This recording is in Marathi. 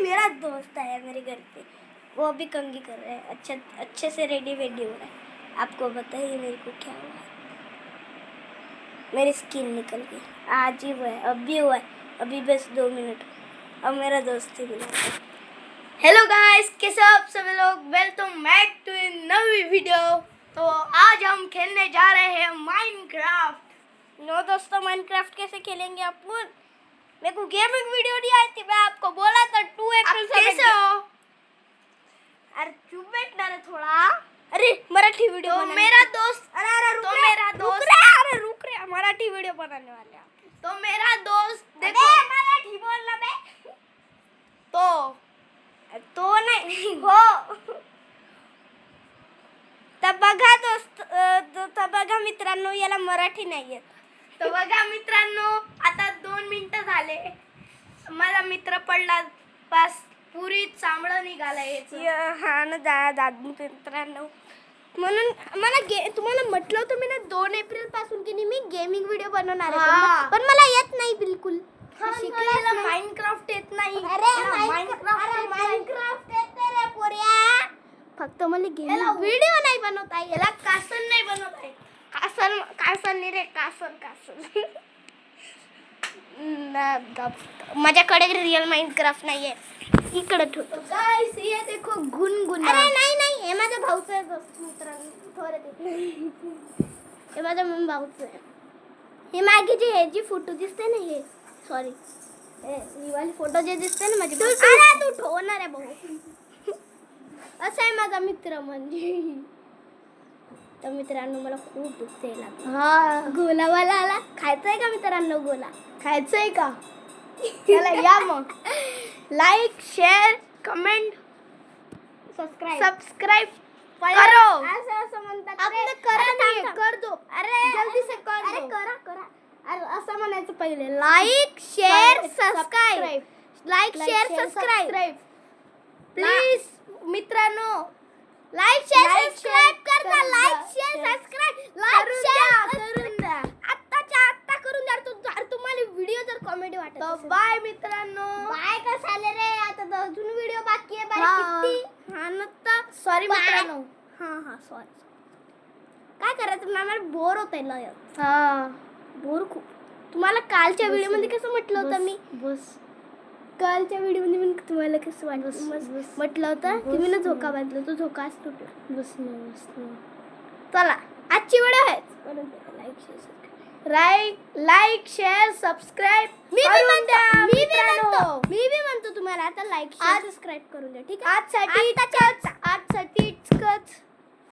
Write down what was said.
मेरा दोस्त आया मेरे घर पे, वो अभी कंघी कर रहा है, अच्छे से रेडी हो रहा है। आपको बताइए मेरे को क्या हुआ है। मेरी स्किन निकल गई, आज ही हुआ है, अभी हुआ है, अभी बस 2 मिनट। अब मेरा दोस्त ही मिला। हेलो गाइस, कैसे हो आप सभी लोग। वेलकम बैक टू नवी वीडियो। तो आज हम खेलने जा रहे हैं माइनक्राफ्ट। नो दोस्तों, माइनक्राफ्ट कैसे खेलेंगे अपन। मेरे को गेमिंग वीडियो नहीं आई थी, मैं आपको बोला था 2 अप्रैल से। कैसे हो? अरे चुप बैठना रे थोड़ा। अरे मराठी वीडियो तो मेरा दोस्त रुक रे, मराठी वीडियो बनाने वाले हैं। तो मेरा दोस्त देखो, मराठी बोलना बे। तो नाही हो. तर बघा दोस्त, तर बघा मित्रांनो, याला मराठी नाही येत. तर बघा मित्रांनो, आता 2 मिनिटं झाले, माझा मित्र पडला, बस पुरी चांबळं निघालंय. हा ना दादू मित्रांनो, म्हणून मला तुम्हाला म्हटलं होतं मी ना 2 एप्रिल पासून की मी गेमिंग व्हिडिओ बनवणार आहे, पण मला येत नाही बिलकुल. शिकलेला माइनक्राफ्ट येत नाही. माइनक्राफ्ट येते रे पोऱ्या, फक्त मला गेमिंग व्हिडिओ नाही बनवता येत. याला कासन नाही बनवता येत. कासन नाही रे, कासन माझ्याकडे रिअल माइनक्राफ्ट नाहीये. इकडे ठेवतो. गाइस ये देखो गुनगुना. अरे नाही, हे माझ्या भाऊचं आहे दोस्त मित्रांनो. थोडं ते हे माझ्या भाऊचं आहे. हे मागे हे जी फोटो दिसते ना, हे सॉरी ही वाली फोटो जे दिसते ना माझी, अरे तू ठेवणार आहे भाऊ. असा आहे माझा मित्र म्हणजे. तर मित्रांनो, मला खूप दुखते गोलावाला आला. खायचा आहे का मित्रांनो गोला? खायचंय का? चला या मग. लाईक, शेअर, कमेंट, सबस्क्राइब करो. असं म्हणतात आपने करा नाही, कर दो. अरे जल्दी से कर अरे दो. करा. अरे असं म्हणायचं पहिले. Like share subscribe. Like share subscribe please मित्रांनो, like share Like, subscribe share कर. लाईक शेअर सबस्क्राइब करून द्या. आत्ताच्या आत्ता करून द्या. तुम्हाला व्हिडिओ जर कॉमेडी वाटत तो असेल. बाय मित्रांनो. बाय कसं आले रे, आता अजून व्हिडिओ बाकी आहे. हा. किती हा नंतर सॉरी मित्रांनो. हा सॉरी. काय करायचं, मला बोर होत आहे लय. बोर खूप. तुम्हाला कालच्या व्हिडिओ मध्ये कसं म्हटलं होतं मी, कालच्या व्हिडिओ मध्ये मी तुम्हाला कसं वाटलं म्हटलं होतं की मी ना झोका बांधला, तो झोका आज तुटला. बस. चला आजची व्हिडिओ आहे. लाईक शेअर सबस्क्राइब मी मित्रांनो. म्हणतो तुम्हाला आता लाईक शेअर सबस्क्राइब करून द्या. ठीक आहे. आजसाठी